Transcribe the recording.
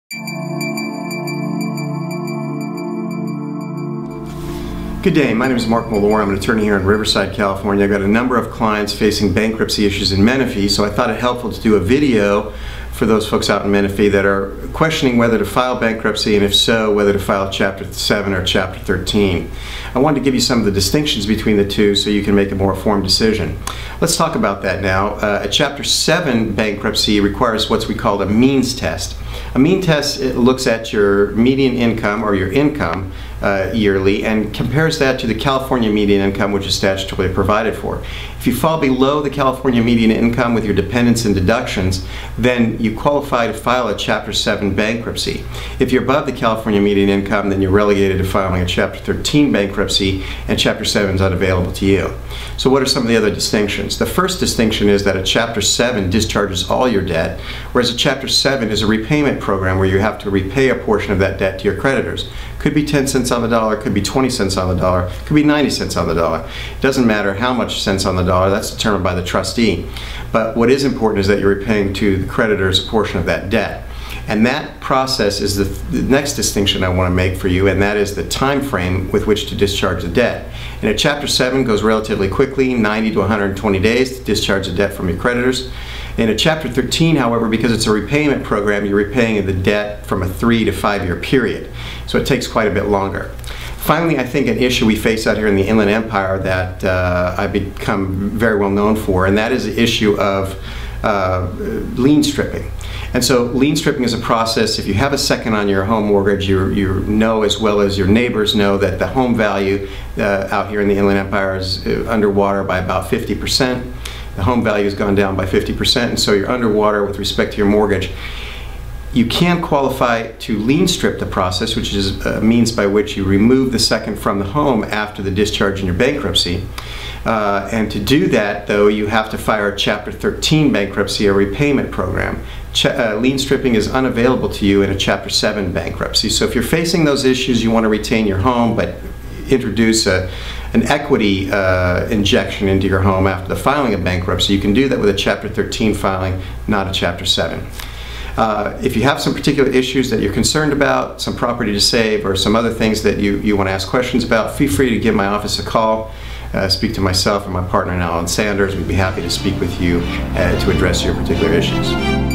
Good day, my name is Mark Mellor. I'm an attorney here in Riverside, California. I've got a number of clients facing bankruptcy issues in Menifee, so I thought it helpful to do a video for those folks out in Menifee that are questioning whether to file bankruptcy, and if so, whether to file Chapter 7 or Chapter 13. I wanted to give you some of the distinctions between the two so you can make a more informed decision. Let's talk about that now. A Chapter 7 bankruptcy requires what's we call a means test. A mean test, it looks at your median income or your income yearly and compares that to the California median income, which is statutorily provided for. If you fall below the California median income with your dependents and deductions, then you qualify to file a Chapter 7 bankruptcy. If you're above the California median income, then you're relegated to filing a Chapter 13 bankruptcy, and Chapter 7 is unavailable to you. So what are some of the other distinctions? The first distinction is that a Chapter 7 discharges all your debt, whereas a Chapter 7 is a repayment program where you have to repay a portion of that debt to your creditors. Could be 10 cents on the dollar, could be 20 cents on the dollar, could be 90 cents on the dollar. It doesn't matter how much cents on the dollar, that's determined by the trustee. But what is important is that you're repaying to the creditors a portion of that debt. And that process is the next distinction I want to make for you, and that is the time frame with which to discharge the debt. And a Chapter 7 goes relatively quickly, 90 to 120 days to discharge the debt from your creditors. In a Chapter 13, however, because it's a repayment program, you're repaying the debt from a 3 to 5 year period. So it takes quite a bit longer. Finally, I think an issue we face out here in the Inland Empire that I've become very well known for, and that is the issue of lien stripping. And so lien stripping is a process. If you have a second on your home mortgage, you know as well as your neighbors know that the home value out here in the Inland Empire is underwater by about 50%. The home value has gone down by 50%, and so you're underwater with respect to your mortgage. You can qualify to lien strip the process, which is a means by which you remove the second from the home after the discharge in your bankruptcy. And to do that, though, you have to file a Chapter 13 bankruptcy, a repayment program. Lien stripping is unavailable to you in a Chapter 7 bankruptcy. So if you're facing those issues, you want to retain your home, but introduce an equity injection into your home after the filing of bankruptcy, you can do that with a Chapter 13 filing, not a Chapter 7. If you have some particular issues that you're concerned about, some property to save, or some other things that you want to ask questions about, feel free to give my office a call. Speak to myself or my partner, Alan Sanders. We'd be happy to speak with you to address your particular issues.